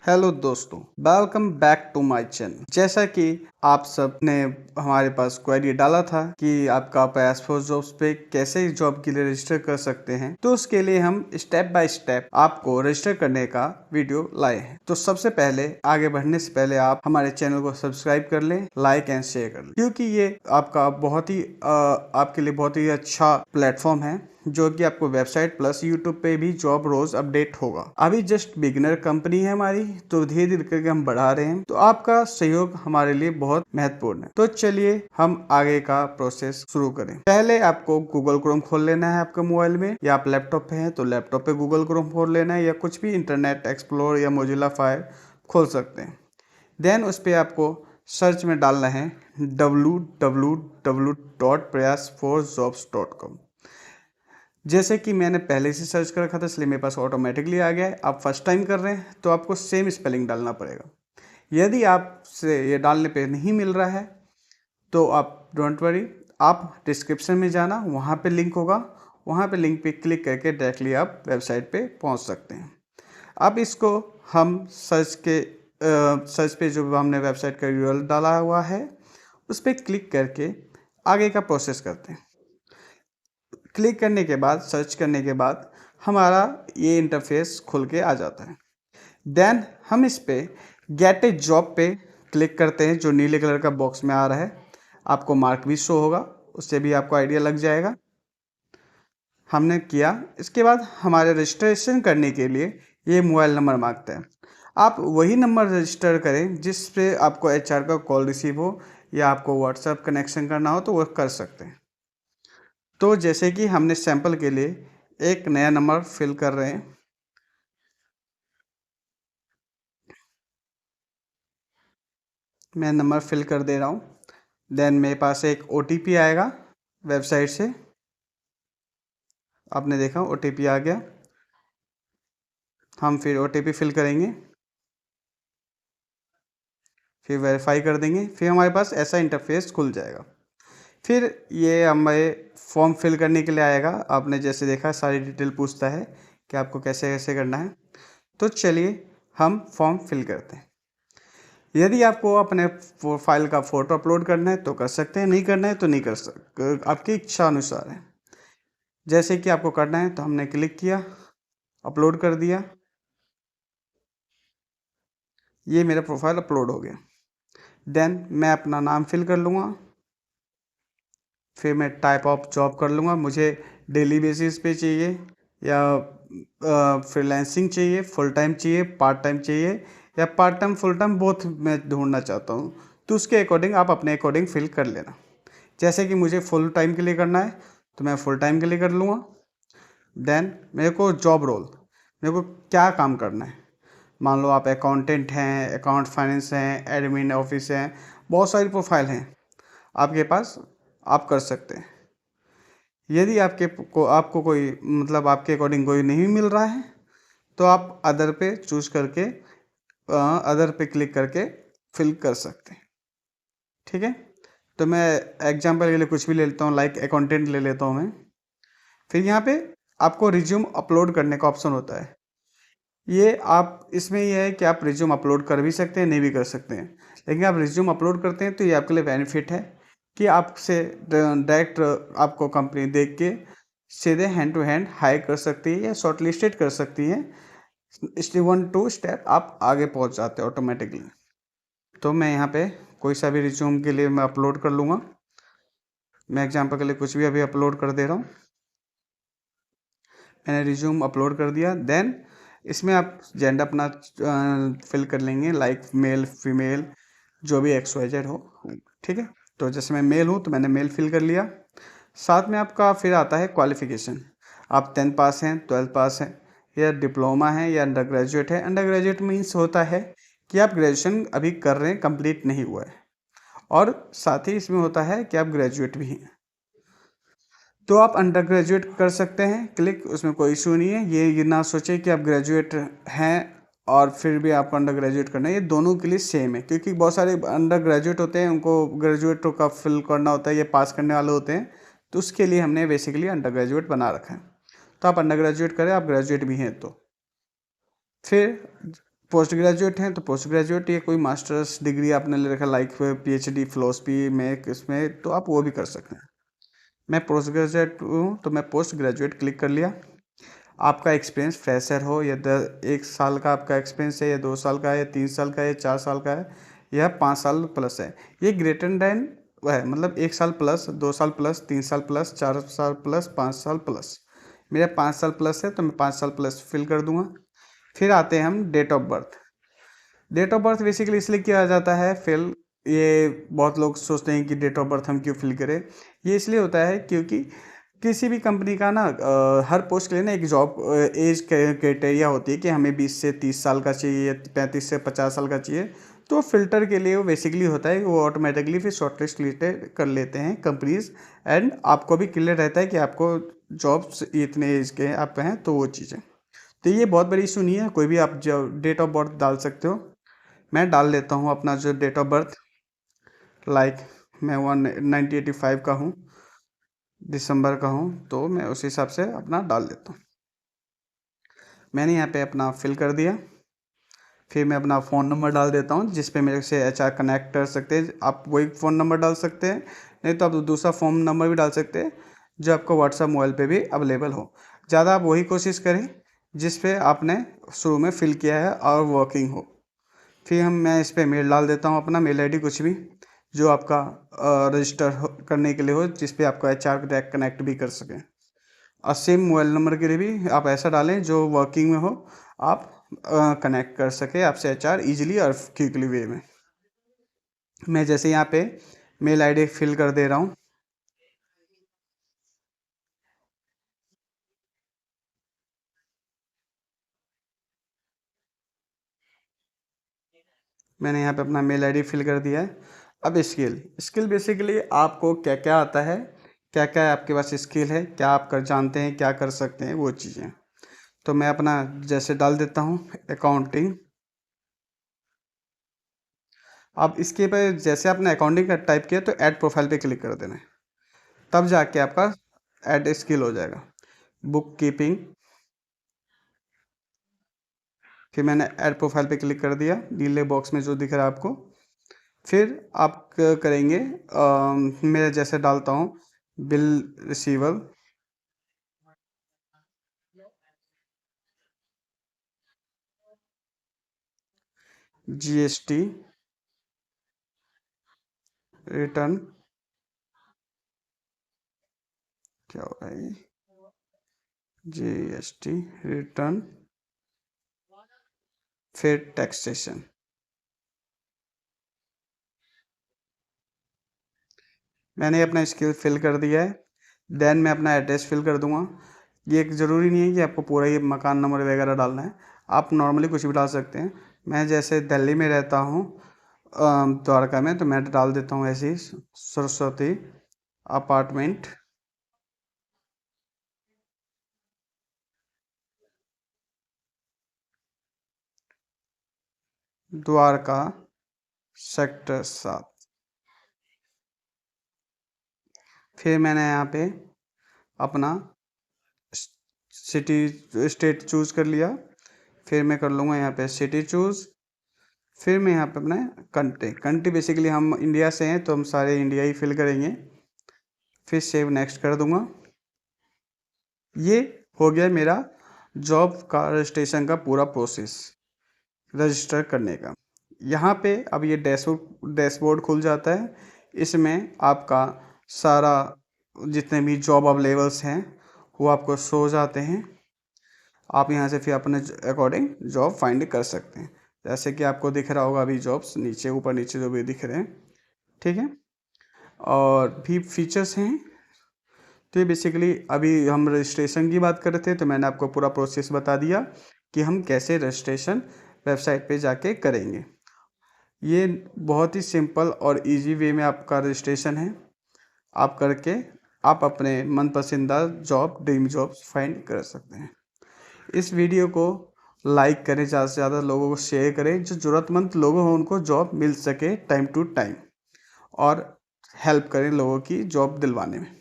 Hello दोस्तों, welcome back to my channel. जैसा कि आप सब ने हमारे पास क्वेरी डाला था कि आपका पासपोर्ट जॉब्स पे कैसे जॉब के लिए रजिस्टर कर सकते हैं, तो उसके लिए हम स्टेप बाय स्टेप आपको रजिस्टर करने का वीडियो लाए हैं। तो सबसे पहले आगे बढ़ने से पहले आप हमारे चैनल को सब्सक्राइब कर लें, लाइक एंड शेयर कर लें, क्योंकि ये आपका आपके लिए बहुत ही अच्छा प्लेटफॉर्म है जो कि आपको वेबसाइट प्लस यूट्यूब पे भी जॉब रोज अपडेट होगा। अभी जस्ट बिगिनर कंपनी है हमारी, तो धीरे धीरे करके हम बढ़ा रहे हैं, तो आपका सहयोग हमारे लिए बहुत महत्वपूर्ण है। तो चलिए हम आगे का प्रोसेस शुरू करें। पहले आपको गूगल क्रोम खोल लेना है आपके मोबाइल में, या आप लैपटॉप पे हैं तो लैपटॉप पे गूगल क्रोम खोल लेना है, या कुछ भी इंटरनेट एक्सप्लोर या मोजिला फायर खोल सकते हैं। देन उस पर आपको सर्च में डालना है www.prayasforjobs.com। जैसे कि मैंने पहले से सर्च कर रखा था, इसलिए मेरे पास ऑटोमेटिकली आ गया है। आप फर्स्ट टाइम कर रहे हैं तो आपको सेम स्पेलिंग डालना पड़ेगा। यदि आपसे ये डालने पे नहीं मिल रहा है तो आप डोंट वरी, आप डिस्क्रिप्शन में जाना, वहाँ पे लिंक होगा, वहाँ पे लिंक पे क्लिक करके डायरेक्टली आप वेबसाइट पे पहुँच सकते हैं। अब इसको हम सर्च पे जो हमने वेबसाइट का यूआरएल डाला हुआ है उस पर क्लिक करके आगे का प्रोसेस करते हैं। क्लिक करने के बाद, सर्च करने के बाद हमारा ये इंटरफेस खुल के आ जाता है। देन हम इस पे गेट ए जॉब पे क्लिक करते हैं, जो नीले कलर का बॉक्स में आ रहा है। आपको मार्क भी शो होगा, उससे भी आपको आइडिया लग जाएगा। हमने किया। इसके बाद हमारे रजिस्ट्रेशन करने के लिए ये मोबाइल नंबर मांगता है। आप वही नंबर रजिस्टर करें जिस पे आपको एचआर का कॉल रिसीव हो, या आपको व्हाट्सएप कनेक्शन करना हो तो वो कर सकते हैं। तो जैसे कि हमने सैंपल के लिए एक नया नंबर फिल कर रहे हैं। मैं नंबर फिल कर दे रहा हूँ। देन मेरे पास एक ओटीपी आएगा वेबसाइट से। आपने देखा ओटीपी आ गया। हम फिर ओटीपी फिल करेंगे, फिर वेरीफाई कर देंगे, फिर हमारे पास ऐसा इंटरफेस खुल जाएगा। फिर ये हमें फॉर्म फिल करने के लिए आएगा। आपने जैसे देखा सारी डिटेल पूछता है कि आपको कैसे कैसे करना है। तो चलिए हम फॉर्म फिल करते हैं। यदि आपको अपने फाइल का फ़ोटो अपलोड करना है तो कर सकते हैं, नहीं करना है तो नहीं कर सकते, आपकी इच्छा अनुसार है। जैसे कि आपको करना है तो हमने क्लिक किया, अपलोड कर दिया। ये मेरा प्रोफाइल अपलोड हो गया। देन मैं अपना नाम फिल कर लूँगा, फिर मैं टाइप ऑफ जॉब कर लूँगा। मुझे डेली बेसिस पे चाहिए, या फ्रीलांसिंग चाहिए, फुल टाइम चाहिए, पार्ट टाइम चाहिए, या part time full time both मैं ढूंढना चाहता हूँ। तो उसके अकॉर्डिंग आप अपने अकॉर्डिंग फिल कर लेना। जैसे कि मुझे फुल टाइम के लिए करना है तो मैं फुल टाइम के लिए कर लूँगा। देन मेरे को जॉब रोल, मेरे को क्या काम करना है। मान लो आप अकाउंटेंट हैं, अकाउंट फाइनेंस हैं, एडमिन ऑफिस हैं, बहुत सारी प्रोफाइल हैं आपके पास, आप कर सकते हैं। यदि आपको कोई मतलब आपके अकॉर्डिंग कोई नहीं मिल रहा है तो आप अदर पे चूज करके अदर पे क्लिक करके फिल कर सकते हैं। ठीक है, तो मैं एग्जांपल के लिए कुछ भी ले लेता हूँ, लाइक अकाउंटेंट ले लेता हूँ मैं। फिर यहाँ पे आपको रिज्यूम अपलोड करने का ऑप्शन होता है। ये आप इसमें यह है कि आप रिज्यूम अपलोड कर भी सकते हैं, नहीं भी कर सकते हैं। लेकिन आप रिज्यूम अपलोड करते हैं तो ये आपके लिए बेनिफिट है कि आपसे डायरेक्ट आपको कंपनी देख के सीधे हैंड टू हैंड हायर कर सकती है या शॉर्ट लिस्टेड कर सकती है। स्टेप 1 2 स्टेप आप आगे पहुंच जाते हैं ऑटोमेटिकली। तो मैं यहाँ पे कोई सा भी रिज्यूम के लिए मैं अपलोड कर लूँगा। मैं एग्जांपल के लिए कुछ भी अभी अपलोड कर दे रहा हूँ। मैंने रिज्यूम अपलोड कर दिया। देन इसमें आप जेंडर अपना फिल कर लेंगे, लाइक मेल फीमेल जो भी XYZ हो। ठीक है, तो जैसे मैं मेल हूँ तो मैंने मेल फिल कर लिया। साथ में आपका फिर आता है क्वालिफिकेशन। आप 10th पास हैं, 12th पास हैं, या डिप्लोमा है, या अंडर ग्रेजुएट है। अंडर ग्रेजुएट मीन्स होता है कि आप ग्रेजुएशन अभी कर रहे हैं, कंप्लीट नहीं हुआ है, और साथ ही इसमें होता है कि आप ग्रेजुएट भी हैं। तो आप अंडर ग्रेजुएट कर सकते हैं क्लिक, उसमें कोई इशू नहीं है। ये ना सोचे कि आप ग्रेजुएट हैं और फिर भी आपको अंडर ग्रेजुएट करना है, ये दोनों के लिए सेम है। क्योंकि बहुत सारे अंडर ग्रेजुएट होते हैं, उनको ग्रेजुएट का फिल करना होता है, ये पास करने वाले होते हैं, तो उसके लिए हमने बेसिकली अंडर ग्रेजुएट बना रखा है। तो आप अंडर ग्रेजुएट करें, आप ग्रेजुएट भी हैं तो। फिर पोस्ट ग्रेजुएट हैं तो पोस्ट ग्रेजुएट या कोई मास्टर्स डिग्री आपने ले रखा लाइक पीएचडी फिलोसफी में इसमें, तो आप वो भी कर सकते हैं। मैं पोस्ट ग्रेजुएट हूँ तो मैं पोस्ट ग्रेजुएट क्लिक कर लिया। आपका एक्सपीरियंस फ्रेशर हो या 1 साल का आपका एक्सपीरियंस है, या 2 साल का है, या 3 साल का है, 4 साल का है, या 5 साल प्लस है, ये ग्रेटर देन वह है, मतलब 1 साल प्लस, 2 साल प्लस, 3 साल प्लस, 4 साल प्लस, 5 साल प्लस। मेरा 5 साल प्लस है तो मैं 5 साल प्लस फिल कर दूंगा। फिर आते हैं हम date of birth. Date of birth basically इसलिए किया जाता है फिल, ये बहुत लोग सोचते हैं कि डेट ऑफ बर्थ हम क्यों फिल करें। ये इसलिए होता है क्योंकि किसी भी कंपनी का ना हर पोस्ट के लिए ना एक जॉब एज क्राइटेरिया होती है कि हमें 20 से 30 साल का चाहिए, 35 से 50 साल का चाहिए। तो फिल्टर के लिए वो बेसिकली होता है, वो ऑटोमेटिकली फिर शॉर्टलिस्ट कर लेते हैं कंपनीज। एंड आपको भी क्लियर रहता है कि आपको जॉब्स इतने एज के आप हैं, तो वो चीज़ें, तो ये बहुत बड़ी इशू नहीं है। कोई भी आप जो डेट ऑफ बर्थ डाल सकते हो। मैं डाल लेता हूँ अपना जो डेट ऑफ बर्थ, लाइक मैं 1985 का हूँ, दिसंबर का हूँ, तो मैं उस हिसाब से अपना डाल देता हूँ। मैंने यहाँ पे अपना फिल कर दिया। फिर मैं अपना फ़ोन नंबर डाल देता हूँ जिस पे मेरे से एचआर कनेक्ट कर सकते हैं। आप वही फ़ोन नंबर डाल सकते हैं, नहीं तो आप दूसरा फ़ोन नंबर भी डाल सकते हैं जो आपको व्हाट्सएप मोबाइल पे भी अवेलेबल हो। ज़्यादा आप वही कोशिश करें जिस पे आपने शुरू में फ़िल किया है और वर्किंग हो। फिर मैं इस पर मेल डाल देता हूँ, अपना मेल आईडी कुछ भी जो आपका रजिस्टर करने के लिए हो, जिस पे आपका एचआर डायरेक्ट कनेक्ट भी कर सकें। और सेम मोबाइल नंबर के लिए भी आप ऐसा डालें जो वर्किंग में हो, आप कनेक्ट कर सके आपसे एचआर इजीली और क्विकली वे में। मैं जैसे यहाँ पे मेल आईडी फिल कर दे रहा हूँ। मैंने यहाँ पे अपना मेल आईडी फिल कर दिया है। अब स्किल स्किल बेसिकली आपको क्या क्या आता है, क्या क्या आपके पास स्किल है, क्या आप कर जानते हैं, क्या कर सकते हैं, वो चीज़ें। तो मैं अपना जैसे डाल देता हूँ अकाउंटिंग। अब इसके पे जैसे आपने अकाउंटिंग का टाइप किया तो ऐड प्रोफाइल पे क्लिक कर देना है, तब जाके आपका ऐड स्किल हो जाएगा। बुक कीपिंग, फिर मैंने ऐड प्रोफाइल पे क्लिक कर दिया, नीले बॉक्स में जो दिख रहा है आपको। फिर आप करेंगे मैं जैसे डालता हूँ बिल रिसीवल, जीएसटी रिटर्न, क्या हो रहा है, जीएसटी रिटर्न, फिर टैक्सेशन। मैंने अपना स्किल फिल कर दिया है। देन मैं अपना एड्रेस फिल कर दूंगा। ये एक ज़रूरी नहीं है कि आपको पूरा ये मकान नंबर वगैरह डालना है, आप नॉर्मली कुछ भी डाल सकते हैं। मैं जैसे दिल्ली में रहता हूँ, द्वारका में, तो मैं डाल देता हूँ ऐसे ही सरस्वती अपार्टमेंट, द्वारका, सेक्टर 7। फिर मैंने यहाँ पे अपना सिटी स्टेट चूज़ कर लिया। फिर मैं कर लूँगा यहाँ पे सिटी चूज़। फिर मैं यहाँ पे अपना कंट्री बेसिकली हम इंडिया से हैं तो हम सारे इंडिया ही फिल करेंगे। फिर सेव नेक्स्ट कर दूँगा। ये हो गया मेरा जॉब का रजिस्ट्रेशन का पूरा प्रोसेस रजिस्टर करने का। यहाँ पे अब ये डैशबोर्ड खुल जाता है। इसमें आपका सारा जितने भी जॉब अवेलेबल्स हैं वो आपको शो हो जाते हैं। आप यहाँ से फिर अपने अकॉर्डिंग जॉब फाइंड कर सकते हैं, जैसे कि आपको दिख रहा होगा अभी जॉब्स नीचे ऊपर नीचे जो भी दिख रहे हैं, ठीक है। और भी फीचर्स हैं। तो ये बेसिकली अभी हम रजिस्ट्रेशन की बात कर रहे थे, तो मैंने आपको पूरा प्रोसेस बता दिया कि हम कैसे रजिस्ट्रेशन वेबसाइट पे जाके करेंगे। ये बहुत ही सिंपल और इजी वे में आपका रजिस्ट्रेशन है। आप करके आप अपने मन पसंदीदा जॉब ड्रीम जॉब फाइंड कर सकते हैं। इस वीडियो को लाइक करें, ज़्यादा से ज़्यादा लोगों को शेयर करें, जो ज़रूरतमंद लोग हों उनको जॉब मिल सके टाइम टू टाइम, और हेल्प करें लोगों की जॉब दिलवाने में।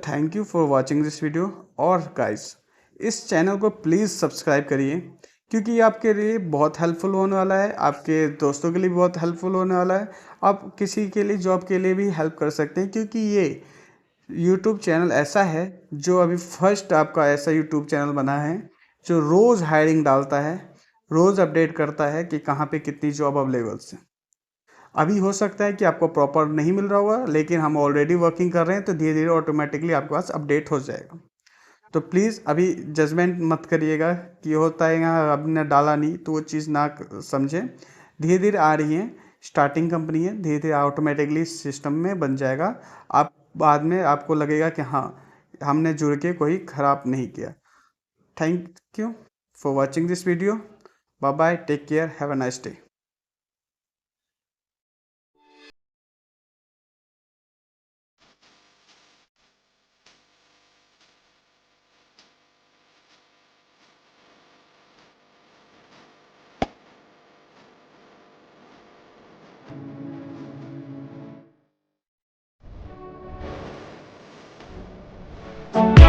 Thank you for watching this video. और गाइस, इस चैनल को प्लीज़ सब्सक्राइब करिए, क्योंकि ये आपके लिए बहुत हेल्पफुल होने वाला है, आपके दोस्तों के लिए भी बहुत हेल्पफुल होने वाला है। आप किसी के लिए जॉब के लिए भी हेल्प कर सकते हैं, क्योंकि ये यूट्यूब चैनल ऐसा है जो अभी फर्स्ट आपका ऐसा यूट्यूब चैनल बना है जो रोज़ हायरिंग डालता है, रोज़ अपडेट करता है कि कहाँ पे कितनी जॉब अवेलेबल्स है। अभी हो सकता है कि आपको प्रॉपर नहीं मिल रहा होगा, लेकिन हम ऑलरेडी वर्किंग कर रहे हैं, तो धीरे धीरे ऑटोमेटिकली आपके पास अपडेट हो जाएगा। तो प्लीज़ अभी जजमेंट मत करिएगा कि होता है यहाँ आपने डाला नहीं तो वो चीज़ ना समझें। धीरे धीरे आ रही हैं, स्टार्टिंग कंपनी है, धीरे धीरे ऑटोमेटिकली सिस्टम में बन जाएगा। आप बाद में आपको लगेगा कि हाँ, हमने जुड़ के कोई ख़राब नहीं किया। Thank you for watching this video. Bye bye, take care, have a nice day.